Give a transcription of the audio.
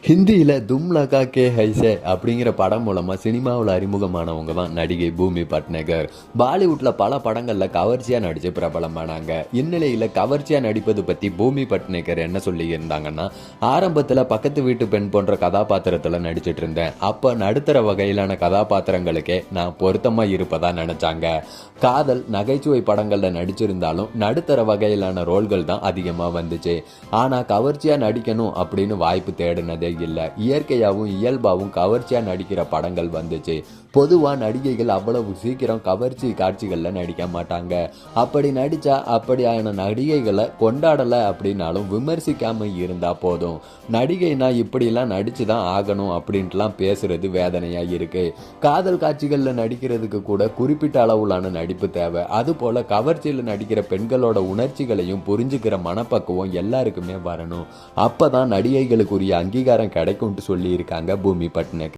ஹிந்தியில் தும் லகா கே ஹைசே அப்படிங்கிற படம் மூலமாக சினிமாவில் அறிமுகமானவங்க தான் நடிகை பூமி பட்நகர். பாலிவுட்டில் பல படங்களில் கவர்ச்சியாக நடித்து பிரபலமானாங்க. இந்நிலையில் கவர்ச்சியாக நடிப்பது பற்றி பூமி பட்நகர் என்ன சொல்லியிருந்தாங்கன்னா, ஆரம்பத்தில் பக்கத்து வீட்டு பெண் போன்ற கதாபாத்திரத்தில் நடிச்சிட்டு இருந்தேன். அப்போ நடுத்தர வகையிலான கதாபாத்திரங்களுக்கே நான் பொருத்தமாக இருப்பதா நினச்சாங்க. காதல் நகைச்சுவை படங்களில் நடிச்சிருந்தாலும் நடுத்தர வகையிலான ரோல்கள் தான் அதிகமாக வந்துச்சு. ஆனால் கவர்ச்சியாக நடிக்கணும் அப்படின்னு வாய்ப்பு தேடினதே இல்லை. இயற்கையாகவும் இயல்பாகவும் கவர்ச்சியா நடிக்கிற படங்கள் வந்துச்சு. பொதுவா நடிகைகள் அவ்வளவு சீக்கிரம் கவர்ச்சி காட்சிகள்ல நடிக்க மாட்டாங்க. அப்படி நடிச்சா அப்படியான நடிகைகளை கொண்டாடல அப்படின்னாலும் விமர்சிக்காம இருந்தா போதும். நடிகைனா இப்படிலாம் நடிச்சுதான் ஆகணும் அப்படின்ட்டுலாம் பேசுறது வேதனையா இருக்கு. காதல் காட்சிகள்ல நடிக்கிறதுக்கு கூட குறிப்பிட்ட அளவுலான நடிப்பு தேவை. அது போல கவர்ச்சியில் நடிக்கிற பெண்களோட உணர்ச்சிகளையும் புரிஞ்சுக்கிற மனப்பக்குவம் எல்லாருக்குமே வரணும். அப்பதான் நடிகைகளுக்குரிய அங்கீகாரம் கிடைக்கும்ட்டு சொல்லி இருக்காங்க பூமி பட்நகர்.